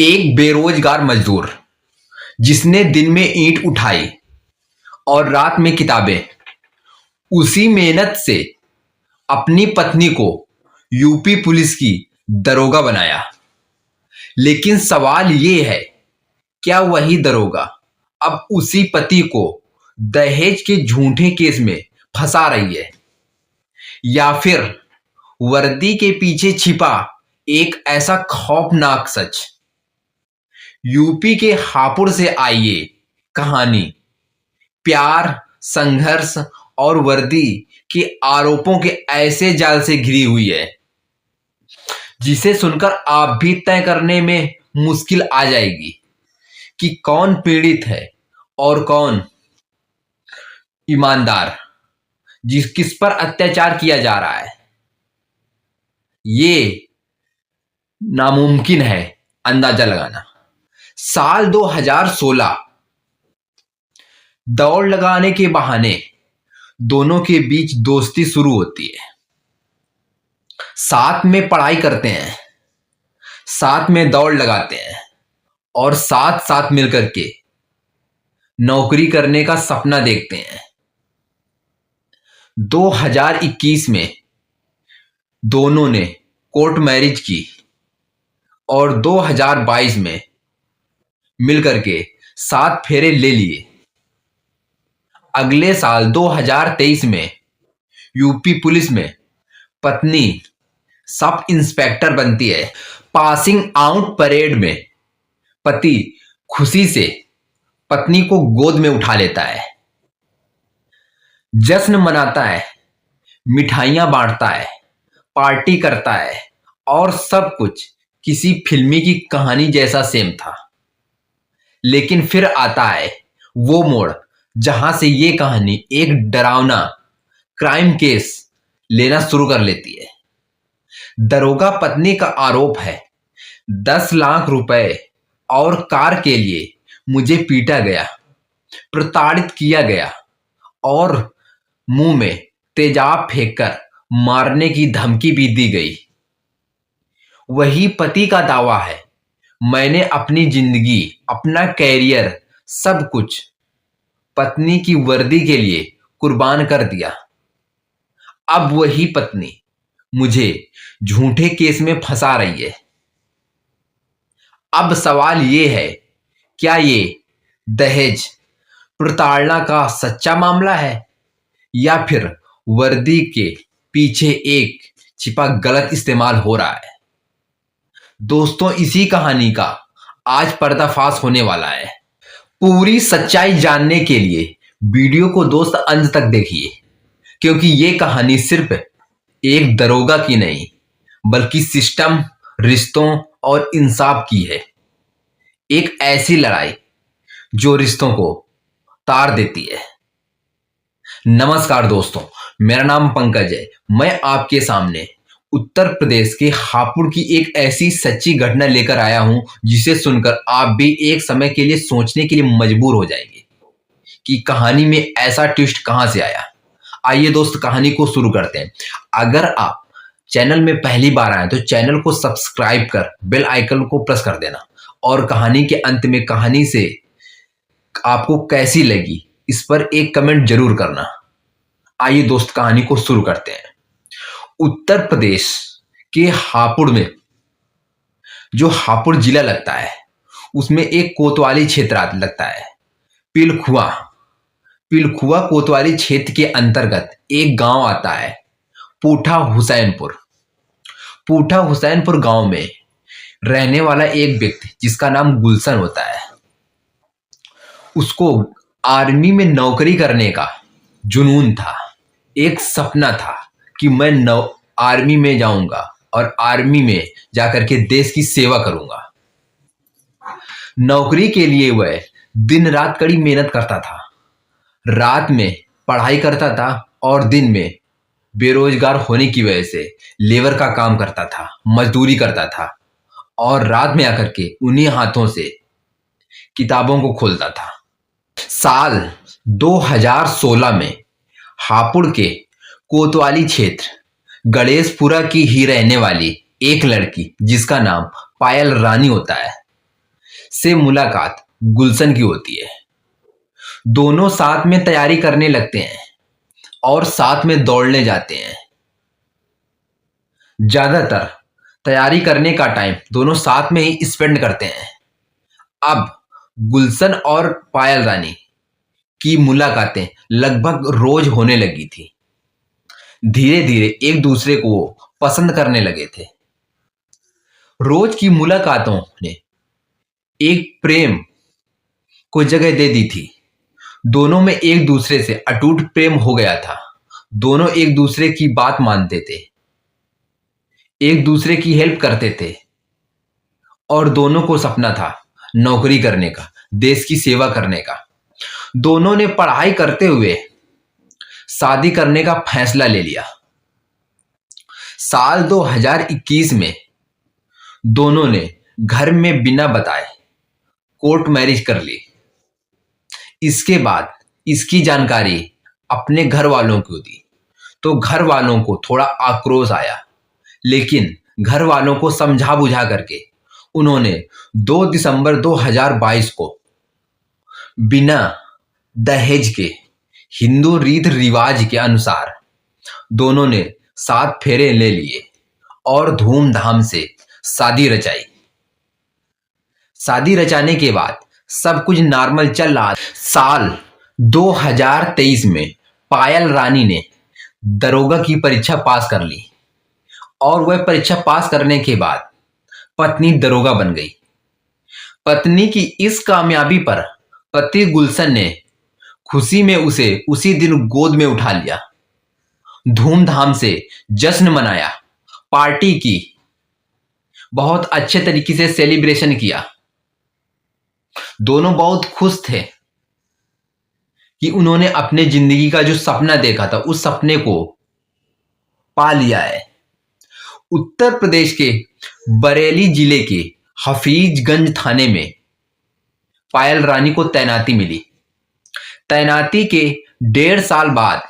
एक बेरोजगार मजदूर जिसने दिन में ईंट उठाई और रात में किताबें, उसी मेहनत से अपनी पत्नी को यूपी पुलिस की दरोगा बनाया। लेकिन सवाल ये है, क्या वही दरोगा अब उसी पति को दहेज के झूठे केस में फंसा रही है, या फिर वर्दी के पीछे छिपा एक ऐसा खौफनाक सच। यूपी के हापुड़ से आई ये कहानी प्यार, संघर्ष और वर्दी के आरोपों के ऐसे जाल से घिरी हुई है जिसे सुनकर आप भी तय करने में मुश्किल आ जाएगी कि कौन पीड़ित है और कौन ईमानदार, किस पर अत्याचार किया जा रहा है। ये नामुमकिन है अंदाजा लगाना। साल 2016, दौड़ लगाने के बहाने दोनों के बीच दोस्ती शुरू होती है। साथ में पढ़ाई करते हैं, साथ में दौड़ लगाते हैं और साथ साथ मिलकर के नौकरी करने का सपना देखते हैं। 2021 में दोनों ने कोर्ट मैरिज की और 2022 में मिलकर के 7 फेरे ले लिए। अगले साल 2023 में यूपी पुलिस में पत्नी सब इंस्पेक्टर बनती है। पासिंग आउट परेड में पति खुशी से पत्नी को गोद में उठा लेता है, जश्न मनाता है, मिठाइयां बांटता है, पार्टी करता है और सब कुछ किसी फिल्मी की कहानी जैसा सेम था। लेकिन फिर आता है वो मोड़ जहां से ये कहानी एक डरावना क्राइम केस लेना शुरू कर लेती है। दरोगा पत्नी का आरोप है, 10 लाख रुपए और कार के लिए मुझे पीटा गया, प्रताड़ित किया गया और मुंह में तेजाब फेंककर मारने की धमकी भी दी गई। वही पति का दावा है, मैंने अपनी जिंदगी, अपना कैरियर, सब कुछ पत्नी की वर्दी के लिए कुर्बान कर दिया। अब वही पत्नी मुझे झूठे केस में फंसा रही है। अब सवाल ये है, क्या ये दहेज प्रताड़ना का सच्चा मामला है या फिर वर्दी के पीछे एक छिपा गलत इस्तेमाल हो रहा है। दोस्तों, इसी कहानी का आज पर्दाफाश होने वाला है। पूरी सच्चाई जानने के लिए वीडियो को दोस्त अंत तक देखिए, क्योंकि ये कहानी सिर्फ एक दरोगा की नहीं बल्कि सिस्टम, रिश्तों और इंसाफ की है। एक ऐसी लड़ाई जो रिश्तों को तार देती है। नमस्कार दोस्तों, मेरा नाम पंकज है। मैं आपके सामने उत्तर प्रदेश के हापुड़ की एक ऐसी सच्ची घटना लेकर आया हूं जिसे सुनकर आप भी एक समय के लिए सोचने के लिए मजबूर हो जाएंगे कि कहानी में ऐसा ट्विस्ट कहां से आया। आइए दोस्त, कहानी को शुरू करते हैं। अगर आप चैनल में पहली बार आए तो चैनल को सब्सक्राइब कर बेल आइकन को प्रेस कर देना और कहानी के अंत में कहानी से आपको कैसी लगी इस पर एक कमेंट जरूर करना। आइए दोस्त, कहानी को शुरू करते हैं। उत्तर प्रदेश के हापुड़ में, जो हापुड़ जिला लगता है, उसमें एक कोतवाली क्षेत्र लगता है, पिलखुआ। पिलखुआ कोतवाली क्षेत्र के अंतर्गत एक गांव आता है, पूठा हुसैनपुर। पूठा हुसैनपुर गांव में रहने वाला एक व्यक्ति जिसका नाम गुलशन होता है, उसको आर्मी में नौकरी करने का जुनून था। एक सपना था कि मैं आर्मी में जाऊंगा और आर्मी में जाकर के देश की सेवा करूंगा। नौकरी के लिए वह दिन रात कड़ी मेहनत करता था। रात में पढ़ाई करता था और दिन में बेरोजगार होने की वजह से लेबर का काम करता था, मजदूरी करता था और रात में आकर के उन्हीं हाथों से किताबों को खोलता था। साल 2016 में हापुड़ के कोतवाली क्षेत्र गणेशपुरा की ही रहने वाली एक लड़की जिसका नाम पायल रानी होता है, से मुलाकात गुलशन की होती है। दोनों साथ में तैयारी करने लगते हैं और साथ में दौड़ने जाते हैं। ज्यादातर तैयारी करने का टाइम दोनों साथ में ही स्पेंड करते हैं। अब गुलशन और पायल रानी की मुलाकातें लगभग रोज होने लगी थी। धीरे धीरे एक दूसरे को वो पसंद करने लगे थे। रोज की मुलाकातों ने एक प्रेम को जगह दे दी थी। दोनों में एक दूसरे से अटूट प्रेम हो गया था। दोनों एक दूसरे की बात मानते थे, एक दूसरे की हेल्प करते थे और दोनों को सपना था नौकरी करने का, देश की सेवा करने का। दोनों ने पढ़ाई करते हुए शादी करने का फैसला ले लिया। साल 2021 में दोनों ने घर में बिना बताए कोर्ट मैरिज कर ली। इसके बाद इसकी जानकारी अपने घर वालों को दी तो घर वालों को थोड़ा आक्रोश आया, लेकिन घर वालों को समझा बुझा करके उन्होंने 2 दिसंबर 2022 को बिना दहेज के हिंदू रीत रिवाज के अनुसार दोनों ने 7 फेरे ले लिए और धूमधाम से शादी रचाई। शादी रचाने के बाद सब कुछ नॉर्मल चल रहा। साल 2023 में पायल रानी ने दरोगा की परीक्षा पास कर ली और वह परीक्षा पास करने के बाद पत्नी दरोगा बन गई। पत्नी की इस कामयाबी पर पति गुलशन ने खुशी में उसे उसी दिन गोद में उठा लिया। धूमधाम से जश्न मनाया, पार्टी की, बहुत अच्छे तरीके से सेलिब्रेशन किया। दोनों बहुत खुश थे कि उन्होंने अपने जिंदगी का जो सपना देखा था उस सपने को पा लिया है। उत्तर प्रदेश के बरेली जिले के हफीजगंज थाने में पायल रानी को तैनाती मिली। तैनाती के 1.5 साल बाद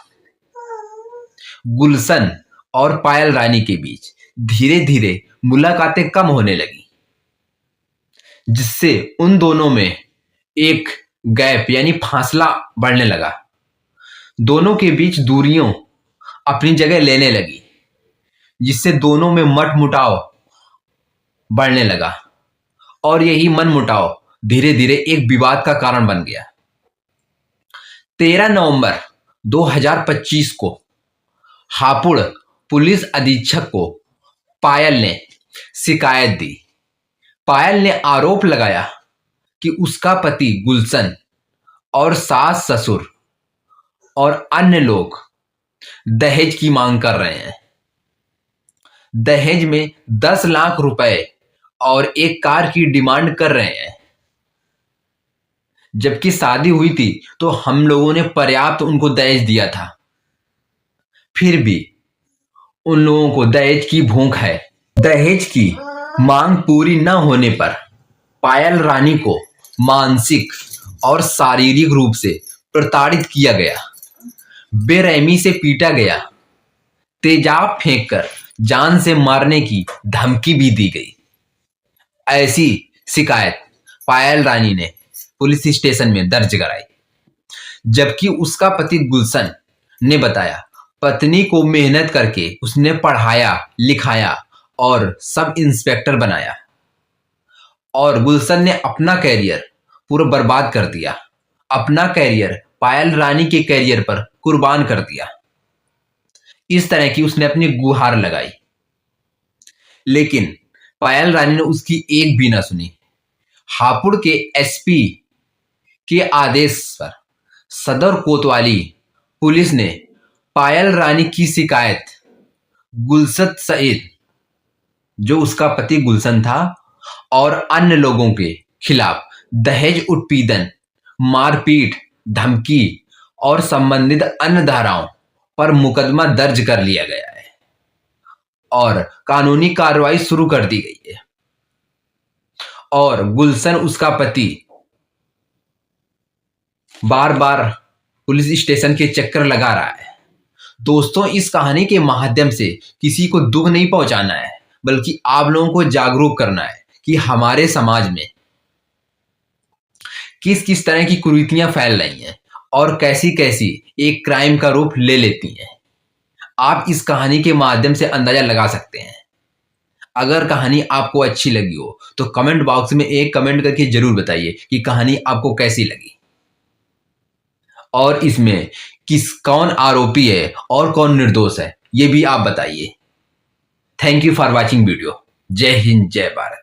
गुलशन और पायल रानी के बीच धीरे धीरे मुलाकातें कम होने लगी, जिससे उन दोनों में एक गैप यानी फासला बढ़ने लगा। दोनों के बीच दूरियों अपनी जगह लेने लगी, जिससे दोनों में मतमुटाव बढ़ने लगा और यही मनमुटाव धीरे धीरे एक विवाद का कारण बन गया। 13 नवंबर 2025 को हापुड़ पुलिस अधीक्षक को पायल ने शिकायत दी। पायल ने आरोप लगाया कि उसका पति गुलशन और सास ससुर और अन्य लोग दहेज की मांग कर रहे हैं। दहेज में 10 लाख रुपए और एक कार की डिमांड कर रहे हैं। जबकि शादी हुई थी तो हम लोगों ने पर्याप्त उनको दहेज दिया था, फिर भी उन लोगों को दहेज की भूख है। दहेज की मांग पूरी न होने पर पायल रानी को मानसिक और शारीरिक रूप से प्रताड़ित किया गया, बेरहमी से पीटा गया, तेजाब फेंककर जान से मारने की धमकी भी दी गई। ऐसी शिकायत पायल रानी ने पुलिस स्टेशन में दर्ज कराई। जबकि उसका पति गुलशन ने बताया पत्नी को मेहनत करके उसने पढ़ाया लिखाया और सब इंस्पेक्टर बनाया और गुलशन ने अपना कैरियर पूरा बर्बाद कर दिया। अपना कैरियर पायल रानी के कैरियर पर कुर्बान कर दिया। इस तरह की उसने अपनी गुहार लगाई, लेकिन पायल रानी ने उसकी एक भी ना सुनी। हापुड़ के एसपी के आदेश पर सदर कोतवाली पुलिस ने पायल रानी की शिकायत गुलशन सईद, जो उसका पति गुलशन था, और अन्य लोगों के खिलाफ दहेज उत्पीड़न, मारपीट, धमकी और संबंधित अन्य धाराओं पर मुकदमा दर्ज कर लिया गया है और कानूनी कार्रवाई शुरू कर दी गई है। और गुलशन उसका पति बार बार पुलिस स्टेशन के चक्कर लगा रहा है। दोस्तों, इस कहानी के माध्यम से किसी को दुख नहीं पहुंचाना है, बल्कि आप लोगों को जागरूक करना है कि हमारे समाज में किस किस तरह की कुरीतियां फैल रही हैं और कैसी कैसी एक क्राइम का रूप ले लेती हैं, आप इस कहानी के माध्यम से अंदाजा लगा सकते हैं। अगर कहानी आपको अच्छी लगी हो तो कमेंट बॉक्स में एक कमेंट करके जरूर बताइए कि कहानी आपको कैसी लगी और इसमें कौन आरोपी है और कौन निर्दोष है, ये भी आप बताइए। Thank you for watching video. जय हिंद, जय भारत।